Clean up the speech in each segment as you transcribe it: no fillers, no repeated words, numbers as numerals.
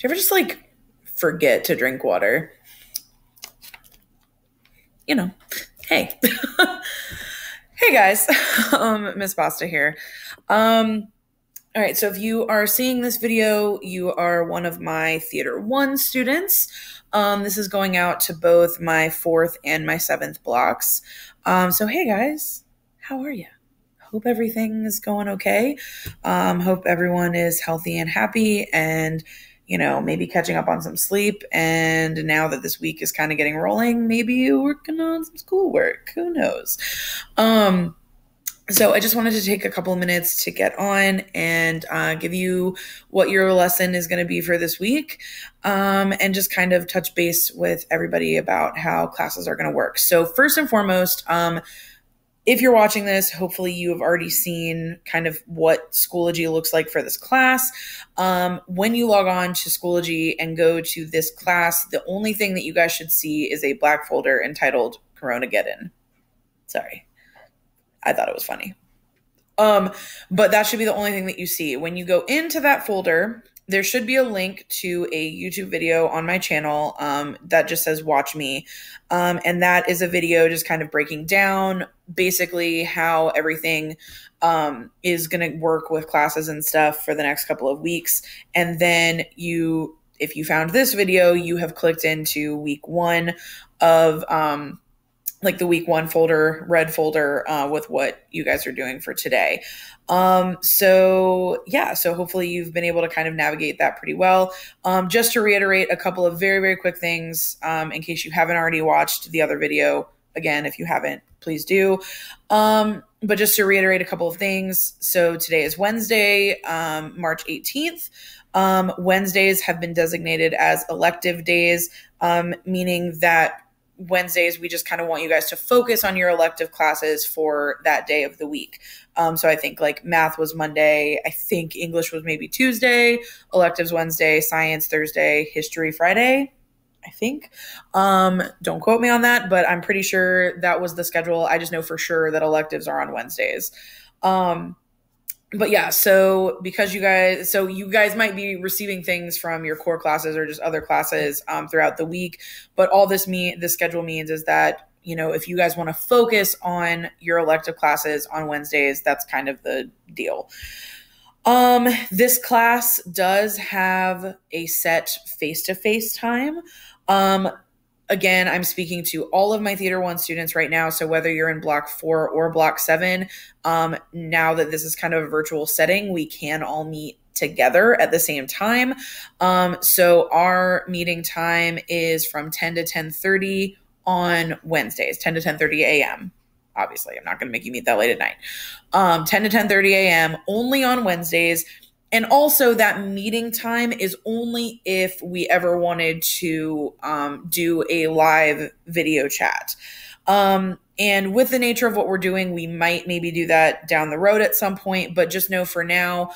you ever just like forget to drink water? You know, hey. Hey guys, Miss Pasta here. All right, so if you are seeing this video, you are one of my Theater 1 students. This is going out to both my 4th and my 7th blocks. So hey guys, how are you? Hope everything is going okay. Hope everyone is healthy and happy and, maybe catching up on some sleep. And now that this week is kind of getting rolling, maybe you're working on some schoolwork. Who knows? So I just wanted to take a couple of minutes to get on and give you what your lesson is going to be for this week, and just kind of touch base with everybody about how classes are going to work. So first and foremost, if you're watching this, hopefully you have already seen kind of what Schoology looks like for this class. When you log on to Schoology and go to this class, the only thing that you guys should see is a black folder entitled Coronageddon. Sorry. I thought it was funny. But that should be the only thing that you see. When you go into that folder, there should be a link to a YouTube video on my channel that just says watch me. And that is a video just kind of breaking down basically how everything is going to work with classes and stuff for the next couple of weeks. And then if you found this video, you have clicked into week 1 of like the week 1 folder, red folder, with what you guys are doing for today. So hopefully you've been able to kind of navigate that pretty well. Just to reiterate a couple of very, very quick things, in case you haven't already watched the other video. Again, if you haven't, please do. But just to reiterate a couple of things. So today is Wednesday, March 18th. Wednesdays have been designated as elective days, meaning that Wednesdays, we just kind of want you guys to focus on your elective classes for that day of the week. So I think like math was Monday. I think English was maybe Tuesday, electives Wednesday, science Thursday, history Friday, I think. Don't quote me on that, but I'm pretty sure that was the schedule. I just know for sure that electives are on Wednesdays. But yeah, so you guys might be receiving things from your core classes or just other classes throughout the week. But all this schedule means is that, if you guys want to focus on your elective classes on Wednesdays, that's kind of the deal. This class does have a set face-to-face time. Again, I'm speaking to all of my Theater 1 students right now. So whether you're in block 4 or block 7, now that this is kind of a virtual setting, we can all meet together at the same time. So our meeting time is from 10 to 10:30 on Wednesdays, 10 to 10:30 a.m. Obviously, I'm not going to make you meet that late at night. 10 to 10:30 a.m. only on Wednesdays. And also that meeting time is only if we ever wanted to do a live video chat. And with the nature of what we're doing, we might maybe do that down the road at some point, but just know for now,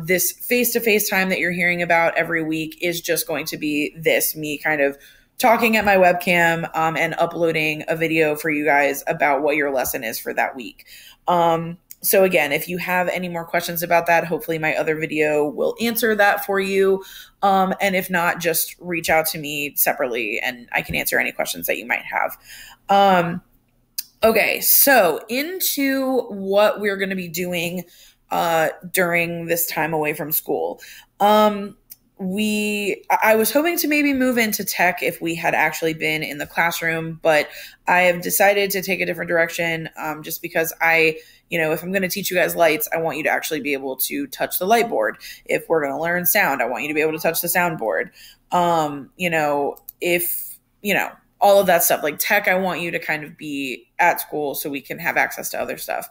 this face-to-face time that you're hearing about every week is just going to be me kind of talking at my webcam and uploading a video for you guys about what your lesson is for that week. So again, if you have any more questions about that, hopefully my other video will answer that for you. And if not, just reach out to me separately and I can answer any questions that you might have. Okay, so into what we're going to be doing during this time away from school. I was hoping to maybe move into tech if we had actually been in the classroom, but I have decided to take a different direction, just because if I'm going to teach you guys lights, I want you to actually be able to touch the light board. If we're going to learn sound, I want you to be able to touch the soundboard. All of that stuff, like tech, I want you to kind of be at school so we can have access to other stuff.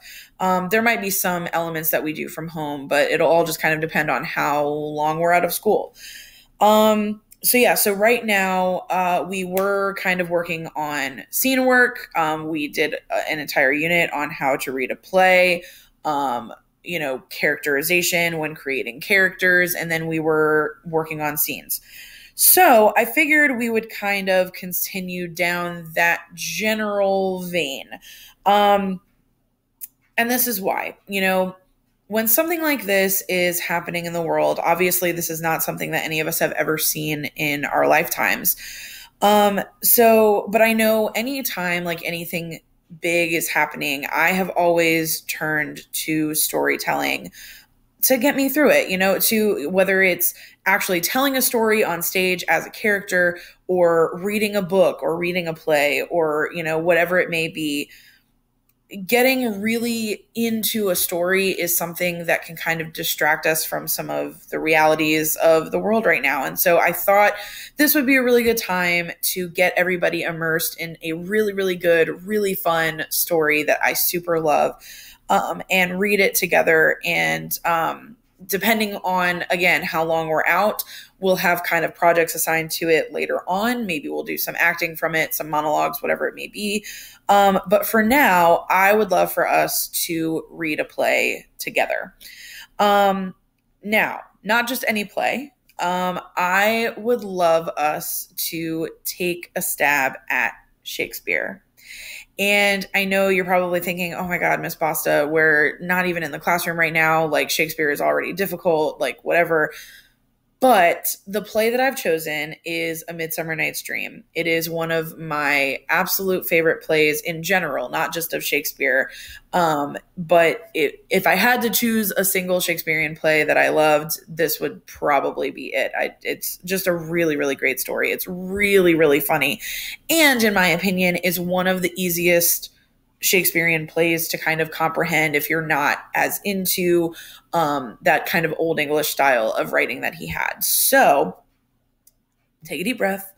There might be some elements that we do from home, but it'll all just kind of depend on how long we're out of school. So right now we were kind of working on scene work. We did an entire unit on how to read a play, characterization when creating characters, and then we were working on scenes. So I figured we would kind of continue down that general vein. And this is why, when something like this is happening in the world, obviously this is not something that any of us have ever seen in our lifetimes. But I know anytime like anything big is happening, I have always turned to storytelling to get me through it, to whether it's actually telling a story on stage as a character or reading a book or reading a play or, whatever it may be. Getting really into a story is something that can kind of distract us from some of the realities of the world right now. And so I thought this would be a really good time to get everybody immersed in a really, really good, really fun story that I super love, and read it together. And depending on, again, how long we're out, we'll have kind of projects assigned to it later on. Maybe we'll do some acting from it, some monologues, whatever it may be. But for now, I would love for us to read a play together. Now, not just any play. I would love us to take a stab at Shakespeare. And I know you're probably thinking, oh my God, Miss Basta, we're not even in the classroom right now. Like, Shakespeare is already difficult, like whatever. But the play that I've chosen is A Midsummer Night's Dream. It is one of my absolute favorite plays in general, not just of Shakespeare. But if I had to choose a single Shakespearean play that I loved, this would probably be it. It's just a really, really great story. It's really, really funny. And in my opinion, is one of the easiest Shakespearean plays to kind of comprehend if you're not as into that kind of old English style of writing that he had. So take a deep breath.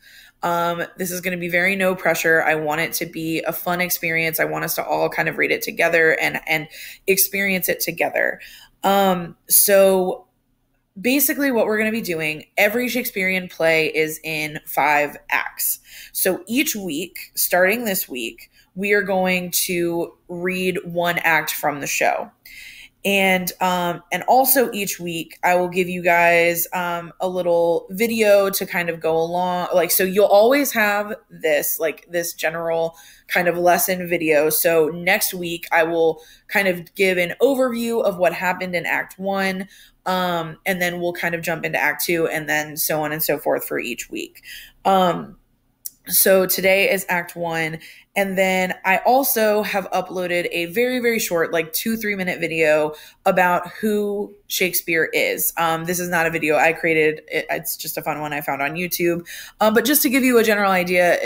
This is going to be very no pressure. I want it to be a fun experience. I want us to all kind of read it together and experience it together. So basically what we're going to be doing, every Shakespearean play is in 5 acts. So each week, starting this week, we are going to read 1 act from the show. And also each week I will give you guys a little video to kind of go along. So you'll always have this general kind of lesson video. So next week I will kind of give an overview of what happened in Act 1. And then we'll kind of jump into Act 2 and then so on and so forth for each week. So today is Act 1. And then I also have uploaded a very, very short, 2-3 minute video about who Shakespeare is. This is not a video I created. It's just a fun one I found on YouTube. But just to give you a general idea,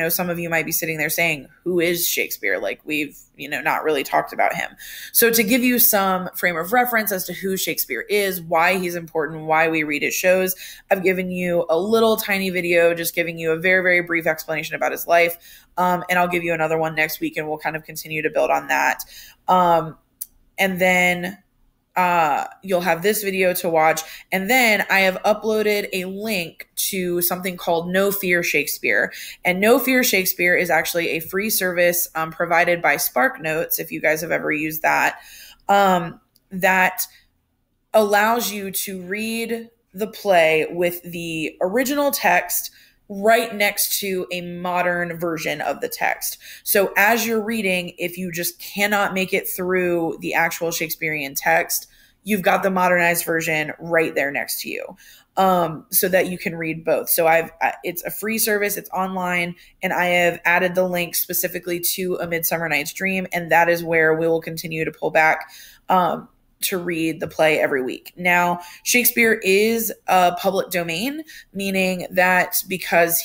some of you might be sitting there saying, who is Shakespeare? We've, not really talked about him. So to give you some frame of reference as to who Shakespeare is, why he's important, why we read his shows, I've given you a little tiny video, just giving you a very, very brief explanation about his life. And I'll give you another one next week and we'll kind of continue to build on that. And then you'll have this video to watch. And then I have uploaded a link to something called No Fear Shakespeare. And No Fear Shakespeare is actually a free service provided by SparkNotes, if you guys have ever used that, that allows you to read the play with the original text right next to a modern version of the text. So as you're reading, if you just cannot make it through the actual Shakespearean text, you've got the modernized version right there next to you, so that you can read both. So it's a free service, it's online, and I have added the link specifically to A Midsummer Night's Dream, and that is where we will continue to pull back to read the play every week. Now, Shakespeare is a public domain, meaning that because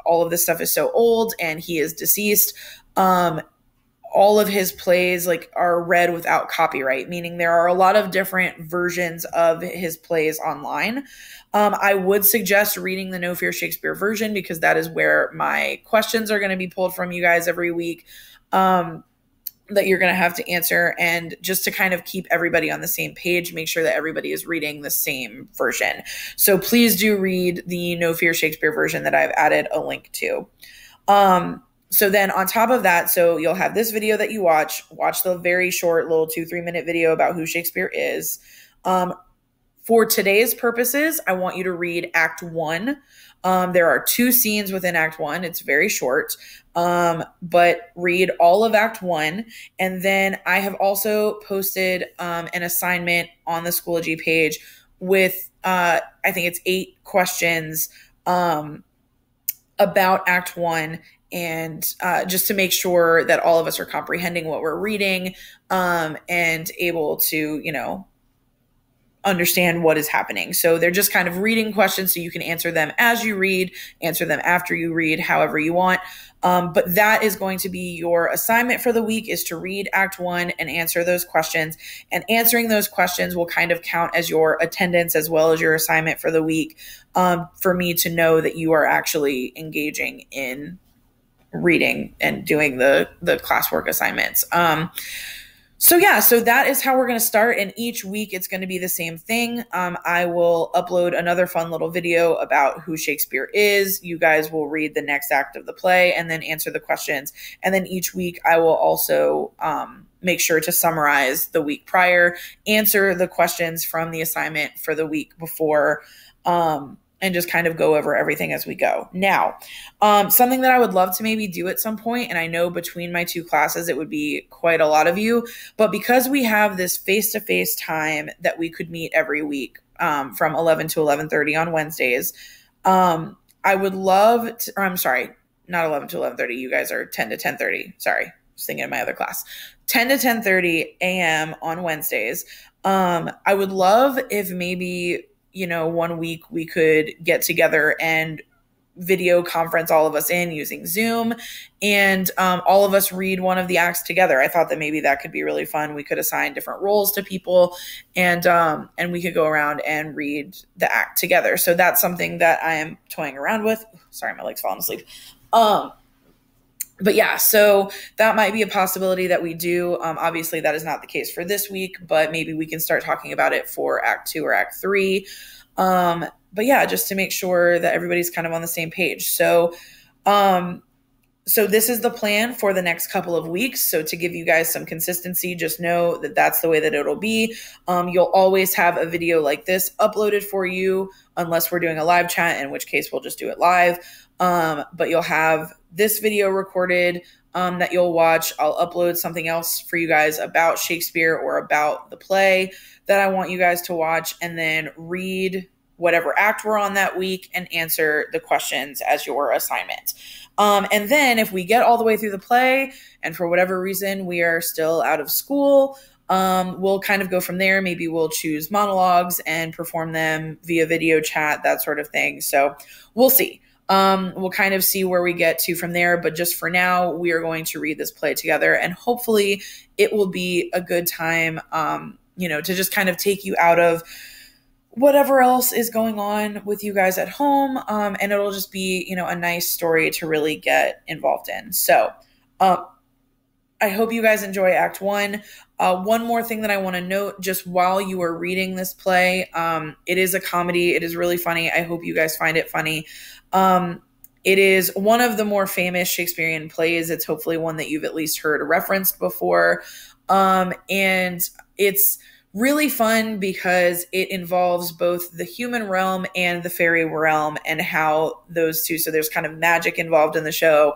all of this stuff is so old and he is deceased, all of his plays are read without copyright, meaning there are a lot of different versions of his plays online. I would suggest reading the No Fear Shakespeare version because that is where my questions are going to be pulled from you guys every week. That you're going to have to answer, and just to kind of keep everybody on the same page, make sure that everybody is reading the same version. So please do read the No Fear Shakespeare version that I've added a link to. So then on top of that, so you'll have this video that you watch the very short little 2-3 minute video about who Shakespeare is. For today's purposes, I want you to read Act 1. There are 2 scenes within Act 1. It's very short, but read all of Act 1. And then I have also posted an assignment on the Schoology page with, I think it's 8 questions about Act 1, and just to make sure that all of us are comprehending what we're reading and able to, understand what is happening. So they're just kind of reading questions, so you can answer them as you read, answer them after you read, however you want. But that is going to be your assignment for the week, is to read Act 1 and answer those questions. And answering those questions will kind of count as your attendance as well as your assignment for the week, for me to know that you are actually engaging in reading and doing the classwork assignments. So that is how we're going to start. And each week it's going to be the same thing. I will upload another fun little video about who Shakespeare is. You guys will read the next act of the play and then answer the questions. And then each week I will also make sure to summarize the week prior, answer the questions from the assignment for the week before, and just kind of go over everything as we go. Now, something that I would love to maybe do at some point, and I know between my 2 classes, it would be quite a lot of you, but because we have this face-to-face time that we could meet every week from 11 to 11:30 on Wednesdays, I would love to, or I'm sorry, not 11 to 11:30. You guys are 10 to 10:30. Sorry, I was thinking of my other class. 10 to 10:30 a.m. on Wednesdays. I would love if maybe, one week we could get together and video conference all of us in using Zoom, and all of us read one of the acts together. I thought that maybe that could be really fun. We could assign different roles to people, and we could go around and read the act together. So that's something that I am toying around with. Sorry, my leg's falling asleep. But yeah, so that might be a possibility that we do. Obviously, that is not the case for this week, but maybe we can start talking about it for Act 2 or Act 3. But yeah, just to make sure that everybody's kind of on the same page. So this is the plan for the next couple of weeks. So to give you guys some consistency, just know that that's the way that it'll be. You'll always have a video like this uploaded for you, unless we're doing a live chat, in which case we'll just do it live. But you'll have this video recorded that you'll watch. I'll upload something else for you guys about Shakespeare or about the play that I want you guys to watch, and then read whatever act we're on that week and answer the questions as your assignment. And then if we get all the way through the play and for whatever reason we are still out of school, we'll kind of go from there. Maybe we'll choose monologues and perform them via video chat, that sort of thing. So we'll see. We'll kind of see where we get to from there. But just for now, we are going to read this play together, and hopefully it will be a good time, to just kind of take you out of whatever else is going on with you guys at home. And it'll just be, a nice story to really get involved in. So, I hope you guys enjoy Act 1. One more thing that I want to note, just while you are reading this play, it is a comedy. It is really funny. I hope you guys find it funny. It is one of the more famous Shakespearean plays. It's hopefully one that you've at least heard referenced before. And it's really fun because it involves both the human realm and the fairy realm, and how those two, so there's kind of magic involved in the show,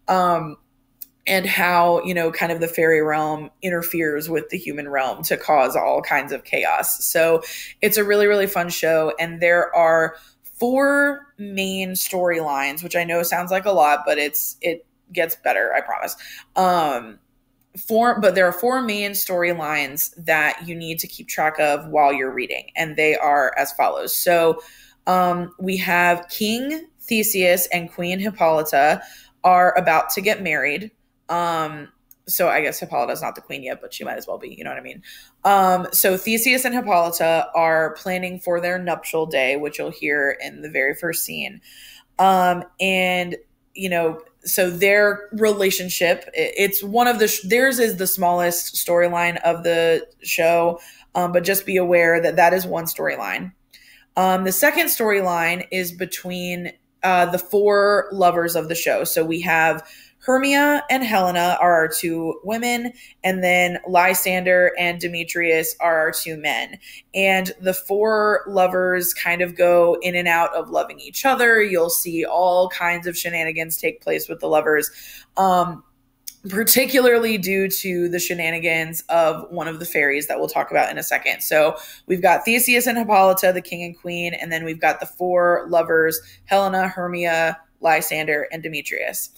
and how, kind of the fairy realm interferes with the human realm to cause all kinds of chaos. So it's a really, really fun show. And there are 4 main storylines, which I know sounds like a lot, but it gets better, I promise. But there are 4 main storylines that you need to keep track of while you're reading, and they are as follows. So we have King Theseus and Queen Hippolyta are about to get married. So I guess Hippolyta's not the queen yet, but she might as well be, you know what I mean? So Theseus and Hippolyta are planning for their nuptial day, which you'll hear in the very first scene. And, so their relationship, it's one of theirs is the smallest storyline of the show, but just be aware that that is one storyline. The second storyline is between the 4 lovers of the show. So we have Hermia and Helena are our two women, and then Lysander and Demetrius are our two men. And the four lovers kind of go in and out of loving each other. You'll see all kinds of shenanigans take place with the lovers. Particularly due to the shenanigans of one of the fairies that we'll talk about in a second. So we've got Theseus and Hippolyta, the king and queen, and then we've got the four lovers, Helena, Hermia, Lysander, and Demetrius.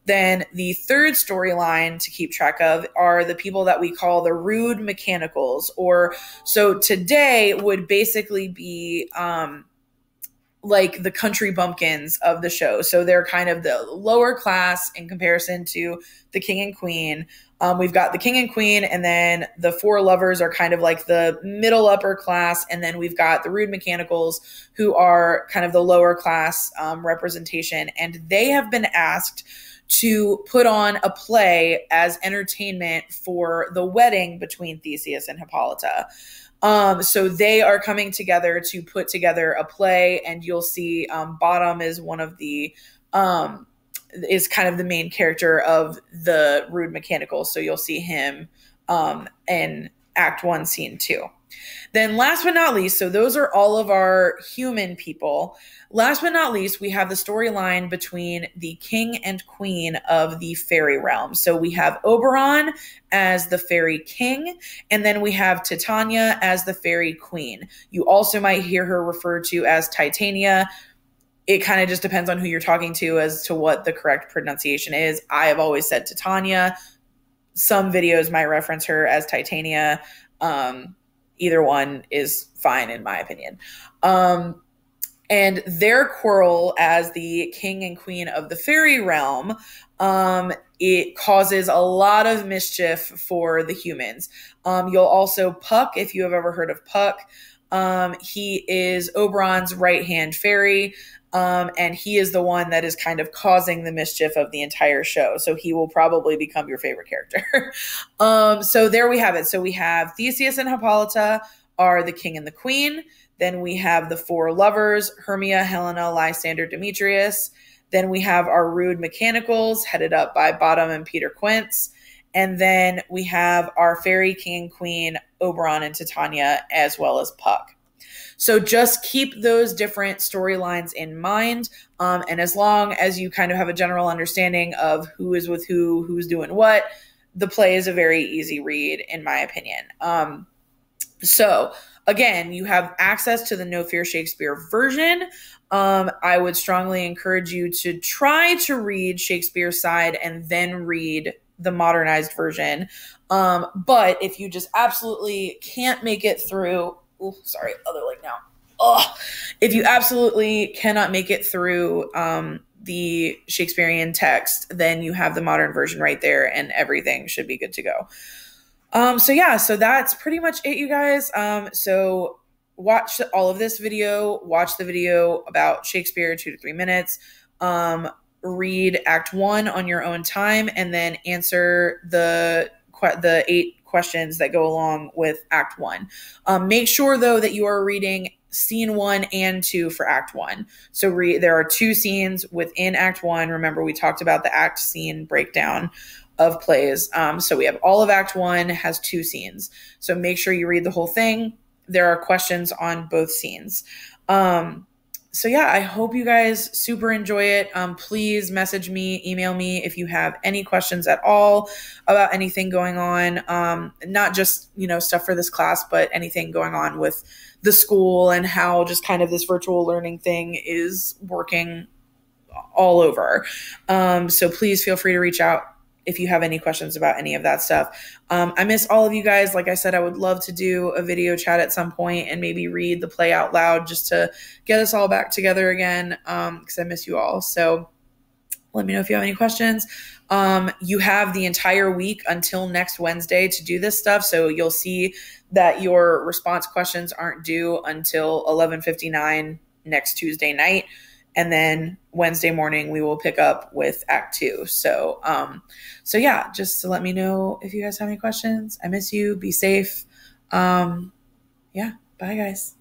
Then the third storyline to keep track of are the people that we call the rude mechanicals, or so today would basically be like the country bumpkins of the show. So they're kind of the lower class in comparison to the king and queen. We've got the king and queen, and then the four lovers are kind of like the middle upper class. And then we've got the rude mechanicals, who are kind of the lower class representation. And they have been asked to put on a play as entertainment for the wedding between Theseus and Hippolyta. So they are coming together to put together a play, and you'll see Bottom is one of the is kind of the main character of the rude mechanicals. So you'll see him in Act 1, Scene 2. Then last but not least, so those are all of our human people. Last but not least, we have the storyline between the king and queen of the fairy realm. So we have Oberon as the fairy king, and then we have Titania as the fairy queen. You also might hear her referred to as Titania. It kind of just depends on who you're talking to as to what the correct pronunciation is. I have always said Titania. Some videos might reference her as Titania. Either one is fine in my opinion. And their quarrel as the king and queen of the fairy realm, it causes a lot of mischief for the humans. You'll also Puck, if you have ever heard of Puck. He is Oberon's right-hand fairy. And he is the one that is kind of causing the mischief of the entire show. So he will probably become your favorite character. So there we have it. So we have Theseus and Hippolyta are the king and the queen. Then we have the four lovers, Hermia, Helena, Lysander, Demetrius. Then we have our rude mechanicals headed up by Bottom and Peter Quince. And then we have our fairy king and queen, Oberon and Titania, as well as Puck. So just keep those different storylines in mind. And as long as you kind of have a general understanding of who is with who, who's doing what, the play is a very easy read, in my opinion. So again, you have access to the No Fear Shakespeare version. I would strongly encourage you to try to read Shakespeare's side and then read the modernized version. But if you just absolutely can't make it through, other leg now. If you absolutely cannot make it through the Shakespearean text, then you have the modern version right there, and everything should be good to go. So that's pretty much it, you guys. So watch all of this video, watch the video about Shakespeare, 2 to 3 minutes, read Act 1 on your own time, and then answer the 8 questions that go along with Act 1. Make sure though that you are reading Scene 1 and 2 for Act 1. So there are 2 scenes within Act 1. Remember, we talked about the act scene breakdown of plays. So we have all of Act 1 has 2 scenes. So make sure you read the whole thing. There are questions on both scenes. So yeah, I hope you guys super enjoy it. Please message me, email me if you have any questions at all about anything going on. Not just, stuff for this class, but anything going on with the school and how just kind of this virtual learning thing is working all over. So please feel free to reach out if you have any questions about any of that stuff. I miss all of you guys. Like I said, I would love to do a video chat at some point and maybe read the play out loud just to get us all back together again, because I miss you all. So let me know if you have any questions. You have the entire week until next Wednesday to do this stuff. So you'll see that your response questions aren't due until 11:59 next Tuesday night. And then Wednesday morning, we will pick up with Act 2. So yeah, just to let me know if you guys have any questions. I miss you. Be safe. Yeah. Bye, guys.